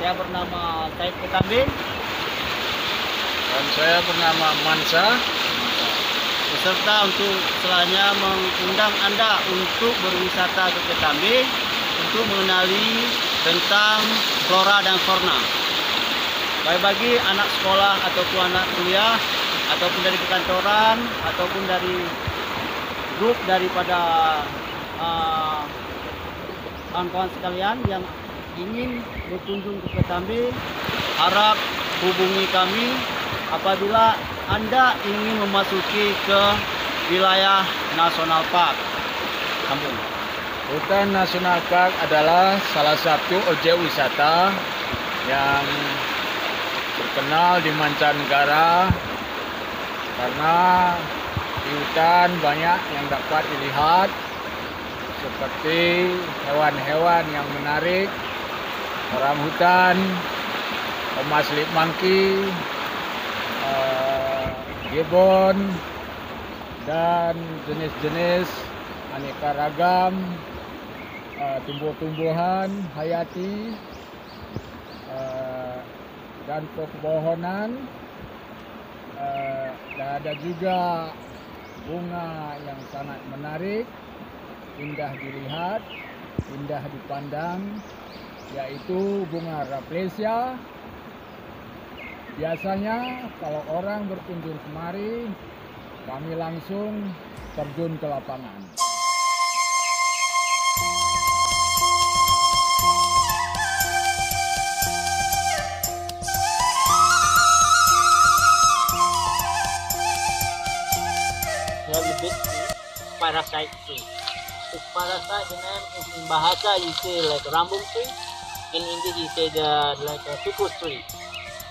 Saya bernama Ketambe. Dan saya bernama Mansa. Beserta untuk selanjutnya mengundang Anda untuk berwisata ke Ketambe untuk mengenali tentang flora dan fauna. Baik bagi anak sekolah ataupun anak kuliah ataupun dari perkantoran ataupun dari grup daripada kawan-kawan sekalian yang ingin berkunjung ke Ketambe, harap hubungi kami apabila Anda ingin memasuki ke wilayah Nasional Park. Sambung. Hutan Nasional Park adalah salah satu objek wisata yang terkenal di mancanegara karena di hutan banyak yang dapat dilihat seperti hewan-hewan yang menarik, orang hutan, emas lip monkey, gibbon, dan jenis-jenis aneka ragam tumbuh-tumbuhan hayati dan pepohonan, dan ada juga bunga yang sangat menarik, indah dilihat, indah dipandang, yaitu bunga Rafflesia. Biasanya kalau orang berkunjung kemari, kami langsung terjun ke lapangan. A little bit parasite tree. This parasite, the name is in Bahasa you say like rambung tree. In English you say like a ficus tree.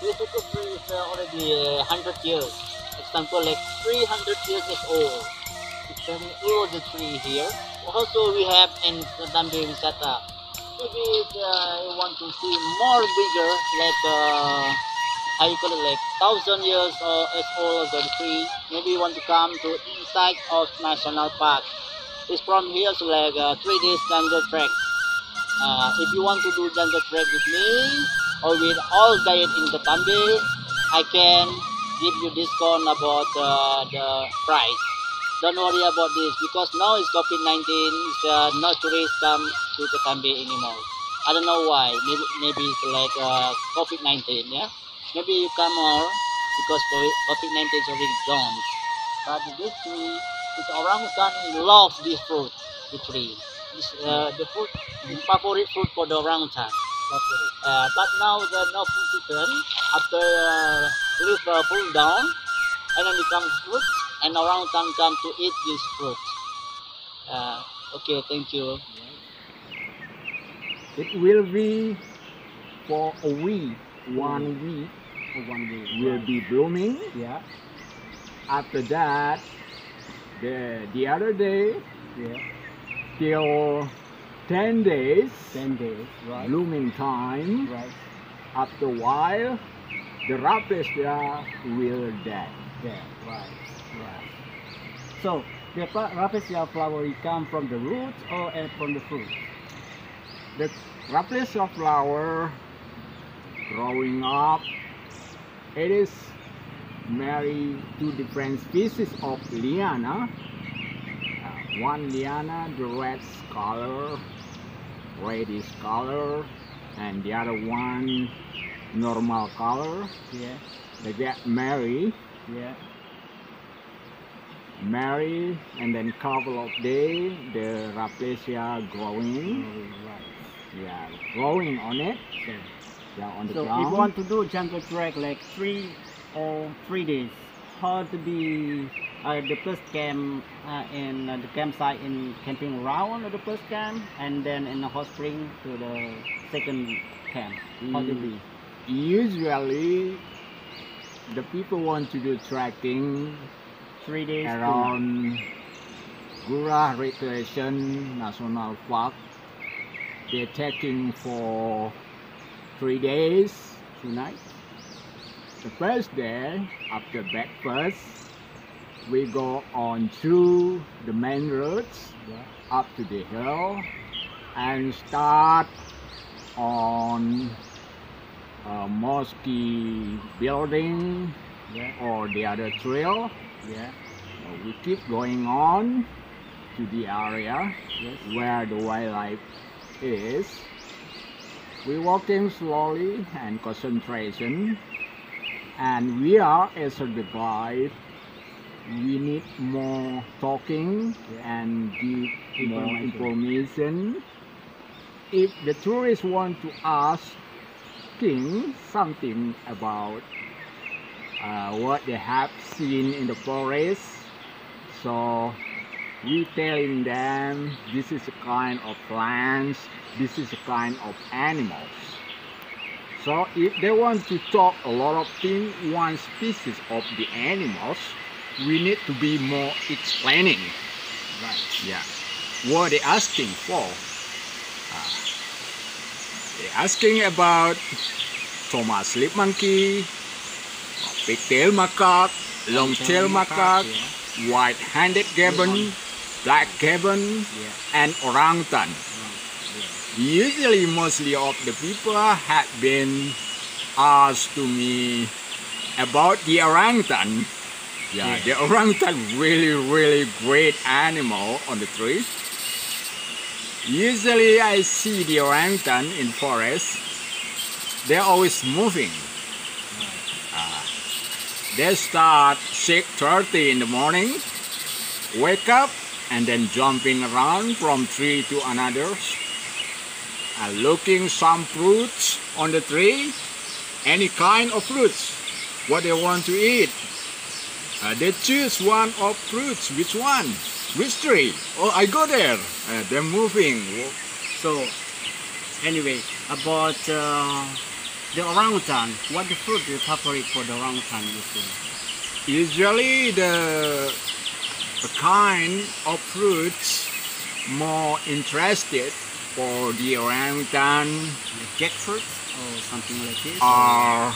This ficus tree is already 100 years. Example like 300 years is old. It's an old tree here. Also we have in Ketambe Wisata. Maybe if you want to see more bigger, like how you call it, like 1,000 years as old as the tree. Maybe you want to come to inside of National Park. It's from here to like 3 days jungle trek. If you want to do jungle trek with me or with all guide in Ketambe, I can give you discount about the price. Don't worry about this because now it's COVID-19. No tourists come to Ketambe anymore. I don't know why. Maybe it's like COVID-19. Yeah. Maybe you come more because COVID-19 is already gone. But this tree, this orangutan loves this fruit. The tree. This, the fruit, the favorite fruit for the orangutan. But now there's no fruit season. After leaf pull down, and then becomes fruit, and orangutan come to eat this fruit. Okay, thank you. It will be for a week, 1 week. Will be blooming. Yeah. After that, the other day, Yeah. till 10 days, 10 days. Right. blooming time. Right. After a while, the Rafflesia will dead. Yeah. Right. Right. So the rafflesia flower come from the roots or from the fruit? The Rafflesia flower growing up, it is married to different species of liana. One liana, the red color, reddish color, and the other one, normal color. Yeah. They get married, Yeah. and then couple of days, the Rafflesia growing. Right. Yeah, growing on it. Okay. Yeah, on the So ground. if you want to do jungle trek like 3 or 3 days, how to be the first camp in the campsite in camping ground at the first camp, and then in the hot spring to the second camp. How to be? Usually, the people want to do trekking 3 days. around Gura Recreation National Park. They're taking for 3 days, 2 nights. The first day, after breakfast, we go on through the main roads up to the hill and start on mosque building Yeah. or the other trail. Yeah. We keep going on to the area Yes. where the wildlife is. We're walking slowly and concentration, and we are as the guide. We need more talking and give more information. If the tourists want to asking something about what they have seen in the forest, so we telling them this is a kind of plants, this is a kind of animals. So if they want to talk a lot of things, one species of the animals, we need to be more explaining. Right. Yeah. What they asking for? They asking about Thomas sleep monkey, pigtail macaque, long-tailed macaque, Yeah. white-handed gibbon, black gibbon, Yeah. and orangutan. Yeah. Usually, mostly of the people had been asked to me about the orangutan. Yeah, Yeah. the orangutan really great animal on the tree. Usually, I see the orangutan in forest. They're always moving. They start 6:30 in the morning, wake up, and then jumping around from tree to another, looking some fruits on the tree, any kind of fruits, what they want to eat. They choose one of fruits. Which one? Which tree? Oh, I go there. They're moving. So, anyway, about the orangutan, what the fruit you favorite for the orangutan you think? Usually the kind of fruits more interested for the orangutan Jackfruit or something like this? are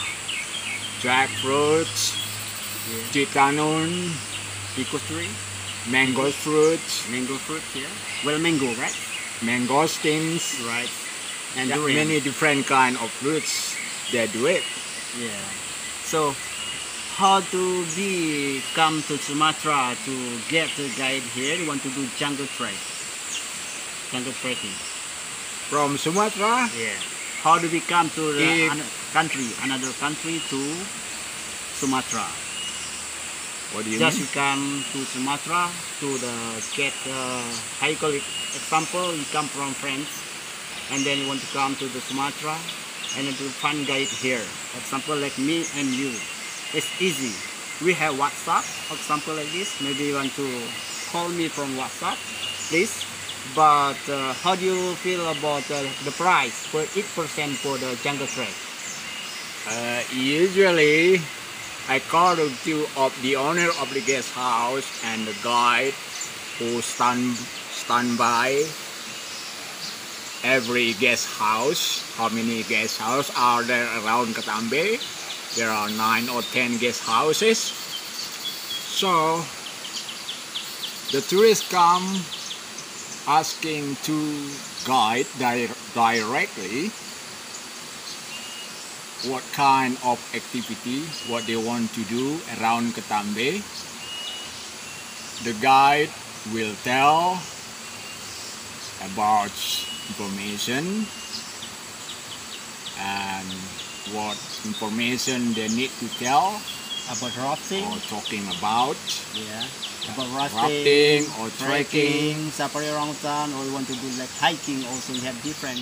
jackfruits, Yeah. cinnamon, Pico tree? mango fruits, Mango fruit, yeah. Well, mango, right? mangosteens, Right. And yeah, durian. many different kind of fruits they do it. Yeah. So, how to come to Sumatra to get the guide here? You want to do jungle trek, jungle trekking. From Sumatra, Yeah. How do we come to the If- another country to Sumatra? what do you Just mean? we come to Sumatra to the get how you call it? Example, you come from France, and then you want to come to the Sumatra, and then to find guide here. Example like me and you, it's easy. We have WhatsApp. Example like this. Maybe you want to call me from WhatsApp, please. But how do you feel about the price for each person for the jungle trek? Usually, I call the two of the owner of the guest house and the guide who stand by every guest house. How many guest houses are there around Ketambe? There are 9 or 10 guest houses. So the tourists come asking to guide directly what kind of activity, what they want to do around Ketambe. The guide will tell about information and what information they need to tell About rafting? or talking about Yeah. About rafting or trekking. safari orangutan, or you want to do like hiking also, we have different